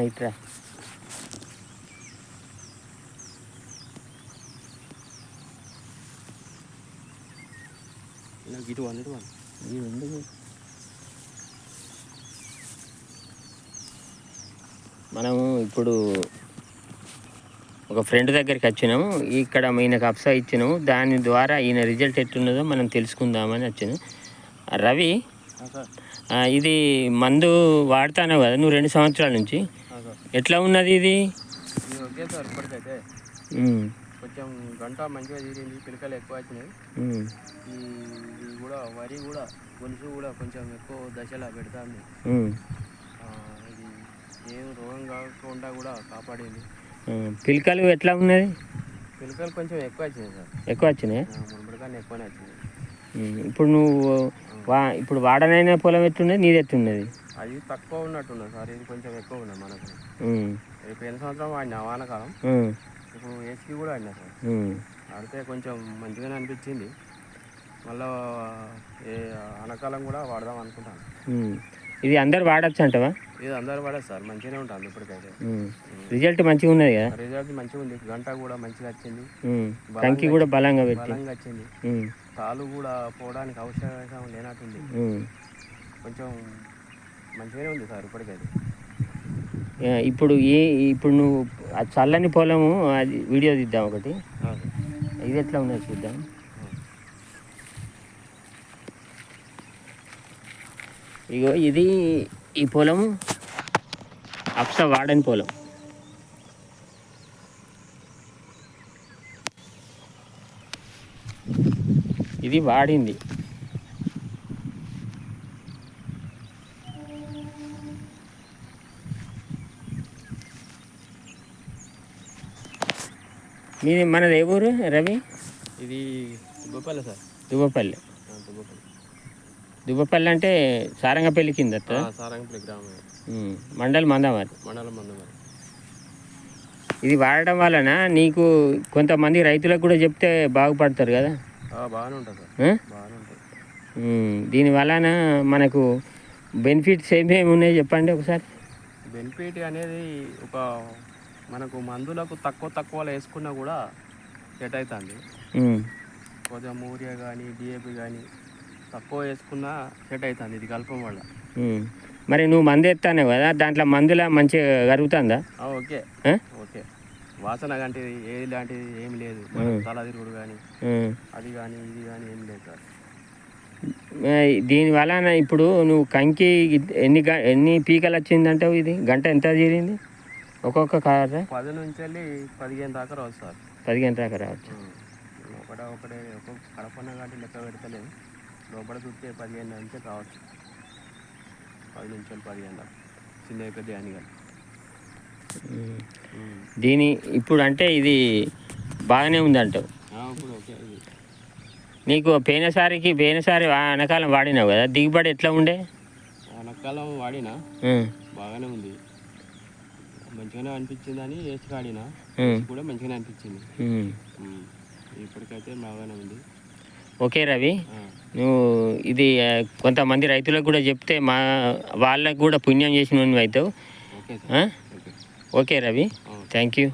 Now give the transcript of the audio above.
ఇట్రా మనము ఇప్పుడు ఒక ఫ్రెండ్ దగ్గరికి వచ్చినాము. ఇక్కడ ఈయనకు అప్సా ఇచ్చినాము. దాని ద్వారా ఈయన రిజల్ట్ ఎట్లున్నదో మనం తెలుసుకుందామని వచ్చాను. రవి, ఇది మందు వాడుతాను కదా నువ్వు 2 సంవత్సరాల నుంచి, ఎట్లా ఉన్నది ఇది? ఓకే సార్, ఇప్పటికైతే కొంచెం గంట మంచిగా తీరింది, పిలకలు ఎక్కువ వచ్చినాయి. ఇది కూడా వరి కూడా గొలుసు కూడా కొంచెం ఎక్కువ దశలా పెడుతుంది. ఇది ఏం రోగం కాకుండా కూడా కాపాడింది. పిలకలు ఎట్లా ఉన్నది? పిలకలు కొంచెం ఎక్కువ వచ్చినాయి సార్. ఎక్కువ వచ్చినాయి? మునుపటికన్నా ఎక్కువనే వచ్చినాయి. ఇప్పుడు నువ్వు ఇప్పుడు వాడనైనా పొలం ఎట్లున్నది, నీది ఎట్లున్నది? అది తక్కువ ఉన్నట్టున్నది సార్, ఇది కొంచెం ఎక్కువ ఉన్నది మనకు. పోయిన సంవత్సరం వాడినా వానకాలం, ఇప్పుడు ఏసీ కూడా వాడినా సార్. ఆడితే కొంచెం మంచిగానే అనిపించింది. మళ్ళీ ఆనకాలం కూడా వాడదాం అనుకుంటాను. ఇది అందరు వాడచ్చు అంటవా? ఇది అందరు వాడచ్చు సార్, మంచిగానే ఉంటుంది ఇప్పటికైతే. రిజల్ట్ మంచిగా ఉన్నది కదా? రిజల్ట్ మంచిగా ఉంది, గంట కూడా మంచిగా వచ్చింది, కంకి కూడా బలంగా వచ్చింది. తాలు కూడా పోవడానికి అవకాశం లేనట్టుంది, కొంచెం మంచిగానే ఉంది సార్ ఇప్పటికైతే. ఇప్పుడు నువ్వు చల్లని పొలము అది వీడియో తీద్దాం ఒకటి. ఇది ఎట్లా ఉన్నది చూద్దాం. ఇగో ఇది ఈ పొలం అప్సా వాడని పొలం. ఇది వాడింది. మనది ఏ ఊరు రవి? ఇది దుబ్బపల్లి సార్. దుబ్బపల్లి. దుబ్బపల్లి అంటే సారంగపల్లి కింద? సారంగపల్లి గ్రామం, మండలం మందమారి. ఇది వాడడం వలన నీకు కొంతమంది రైతులకు కూడా చెప్తే బాగుపడతారు కదా? బాగానే ఉంటుంది సార్, బాగానే ఉంటుంది. దీని వలన మనకు బెనిఫిట్స్ ఏమేమి ఉన్నాయి చెప్పండి ఒకసారి. బెనిఫిట్ అనేది మనకు మందులకు తక్కువలో వేసుకున్నా కూడా సెట్ అవుతుంది. కొంచెం యూరియా కానీ డిఏపి కానీ తక్కువ వేసుకున్నా సెట్ అవుతుంది ఇది కలపం వల్ల. మరి నువ్వు మందు ఎత్తానే కదా, దాంట్లో మందులా మంచిగా కరుగుతుందా? ఓకే ఓకే, వాసన లాంటిది ఏది లాంటిది ఏమి లేదు, తల తిరుగుడు కానీ అది కానీ ఇది కానీ ఏం లేదు సార్. దీని వలన ఇప్పుడు నువ్వు కంకి ఎన్ని పీకలు వచ్చిందంటావు? ఇది గంట ఎంత తీరింది ఒక్కొక్క కార? 10 నుంచి వెళ్ళి 15 దాకా రావచ్చు సార్. 15 దాకా రావచ్చు. ఒకటే ఒక్కొక్క కడపన్న కాబట్టి లెక్క పెడతలేదు, లోపల చూస్తే 15 నుంచి రావచ్చు. 10 నుంచి 15 దాకా చిన్న పెద్ద అని కానీ. దీని ఇప్పుడు అంటే ఇది బాగానే ఉందంటావు? ఇప్పుడు ఓకే. నీకు పోయినసారి వానకాలం వాడినావు కదా, దిగుబడి ఎట్లా ఉండే? వానకాలం వాడినా బాగానే ఉంది, మంచిగానే అనిపించింది అని వేసి వాడినా కూడా మంచిగానే అనిపించింది. ఇప్పటికైతే బాగానే ఉంది. ఓకే రవి, నువ్వు ఇది కొంతమంది రైతులకు కూడా చెప్తే వాళ్ళకు కూడా పుణ్యం చేసిన అవుతావు. Okay Ravi, thank you.